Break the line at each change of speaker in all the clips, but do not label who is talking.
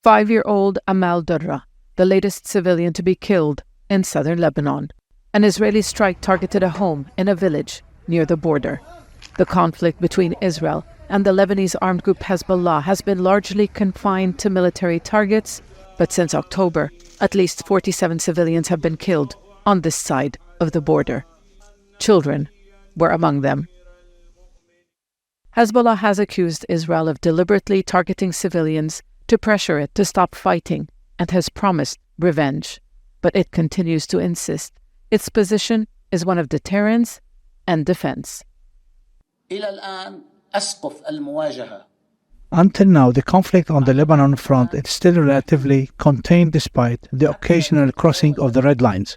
5-year-old Amal Durra, the latest civilian to be killed in southern Lebanon. An Israeli strike targeted a home in a village near the border. The conflict between Israel and the Lebanese armed group Hezbollah has been largely confined to military targets, but since October, at least 47 civilians have been killed on this side of the border. Children were among them. Hezbollah has accused Israel of deliberately targeting civilians to pressure it to stop fighting and has promised revenge, but it continues to insist its position is one of deterrence and defense.
Until now, the conflict on the Lebanon front is still relatively contained despite the occasional crossing of the red lines.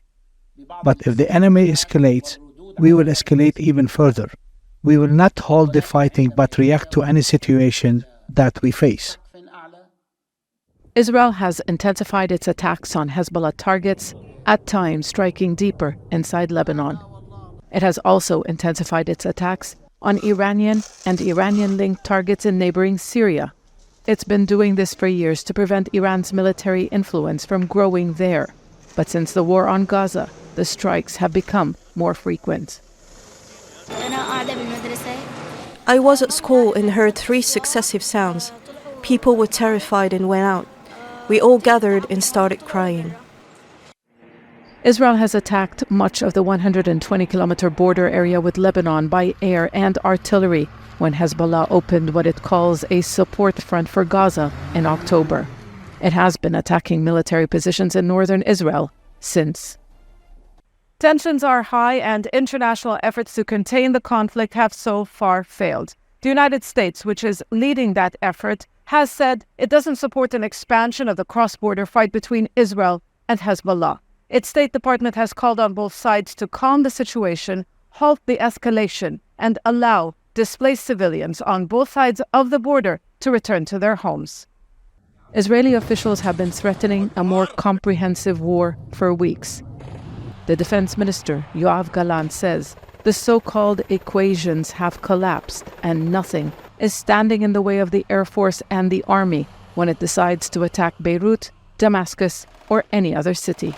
But if the enemy escalates, we will escalate even further. We will not halt the fighting but react to any situation that we face.
Israel has intensified its attacks on Hezbollah targets, at times striking deeper inside Lebanon. It has also intensified its attacks on Iranian and Iranian-linked targets in neighboring Syria. It's been doing this for years to prevent Iran's military influence from growing there. But since the war on Gaza, the strikes have become more frequent.
I was at school and heard 3 successive sounds. People were terrified and went out. We all gathered and started crying.
Israel has attacked much of the 120-kilometer border area with Lebanon by air and artillery when Hezbollah opened what it calls a support front for Gaza in October. It has been attacking military positions in northern Israel since.
Tensions are high and international efforts to contain the conflict have so far failed. The United States, which is leading that effort, has said it doesn't support an expansion of the cross-border fight between Israel and Hezbollah. Its State Department has called on both sides to calm the situation, halt the escalation, and allow displaced civilians on both sides of the border to return to their homes.
Israeli officials have been threatening a more comprehensive war for weeks. The Defense Minister, Yoav Gallant, says the so-called equations have collapsed and nothing is standing in the way of the Air Force and the Army when it decides to attack Beirut, Damascus, or any other city.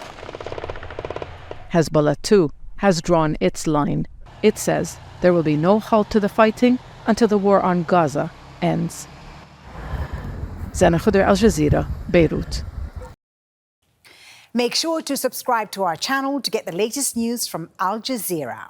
Hezbollah, too, has drawn its line. It says there will be no halt to the fighting until the war on Gaza ends. Zeina, Khodra, Al Jazeera, Beirut.
Make sure to subscribe to our channel to get the latest news from Al Jazeera.